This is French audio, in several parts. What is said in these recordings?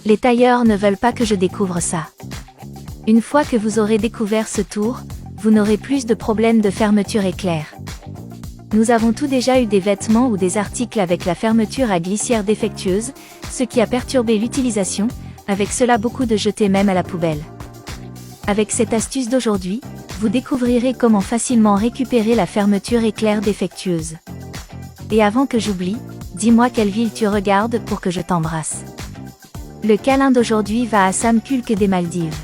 Les tailleurs ne veulent pas que je découvre ça. Une fois que vous aurez découvert ce tour, vous n'aurez plus de problème de fermeture éclair. Nous avons tous déjà eu des vêtements ou des articles avec la fermeture à glissière défectueuse, ce qui a perturbé l'utilisation, avec cela beaucoup de jetés même à la poubelle. Avec cette astuce d'aujourd'hui, vous découvrirez comment facilement récupérer la fermeture éclair défectueuse. Et avant que j'oublie, dis-moi quelle ville tu regardes pour que je t'embrasse. Le câlin d'aujourd'hui va à Sam Kulke des Maldives.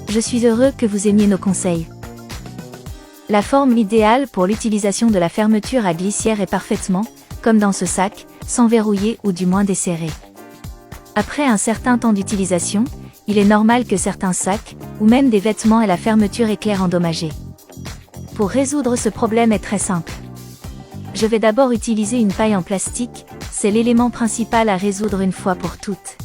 Je suis heureux que vous aimiez nos conseils. La forme idéale pour l'utilisation de la fermeture à glissière est parfaitement, comme dans ce sac, sans verrouiller ou du moins desserré. Après un certain temps d'utilisation, il est normal que certains sacs, ou même des vêtements aient la fermeture éclair endommagée. Pour résoudre ce problème est très simple. Je vais d'abord utiliser une paille en plastique, c'est l'élément principal à résoudre une fois pour toutes.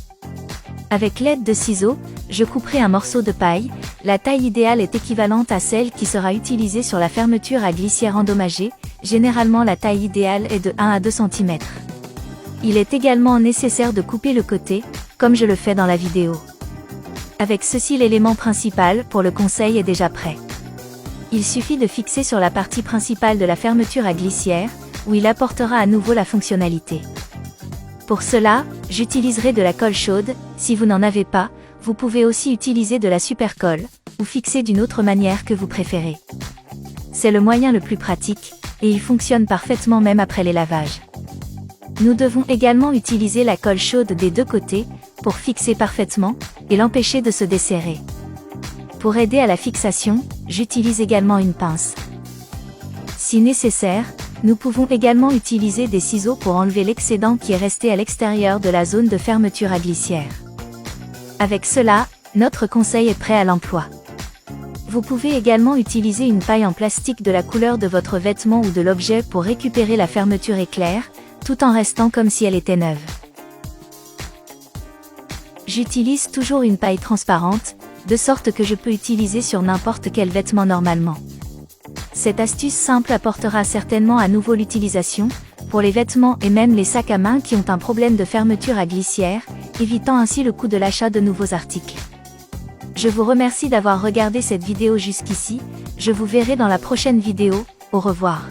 Avec l'aide de ciseaux, je couperai un morceau de paille, la taille idéale est équivalente à celle qui sera utilisée sur la fermeture à glissière endommagée, généralement la taille idéale est de 1 à 2 cm. Il est également nécessaire de couper le côté, comme je le fais dans la vidéo. Avec ceci l'élément principal pour le conseil est déjà prêt. Il suffit de fixer sur la partie principale de la fermeture à glissière, où il apportera à nouveau la fonctionnalité. Pour cela, j'utiliserai de la colle chaude, si vous n'en avez pas, vous pouvez aussi utiliser de la supercolle, ou fixer d'une autre manière que vous préférez. C'est le moyen le plus pratique, et il fonctionne parfaitement même après les lavages. Nous devons également utiliser la colle chaude des deux côtés, pour fixer parfaitement, et l'empêcher de se desserrer. Pour aider à la fixation, j'utilise également une pince. Si nécessaire, nous pouvons également utiliser des ciseaux pour enlever l'excédent qui est resté à l'extérieur de la zone de fermeture à glissière. Avec cela, notre conseil est prêt à l'emploi. Vous pouvez également utiliser une paille en plastique de la couleur de votre vêtement ou de l'objet pour récupérer la fermeture éclair, tout en restant comme si elle était neuve. J'utilise toujours une paille transparente, de sorte que je peux utiliser sur n'importe quel vêtement normalement. Cette astuce simple apportera certainement à nouveau l'utilisation, pour les vêtements et même les sacs à main qui ont un problème de fermeture à glissière, évitant ainsi le coût de l'achat de nouveaux articles. Je vous remercie d'avoir regardé cette vidéo jusqu'ici, je vous verrai dans la prochaine vidéo, au revoir.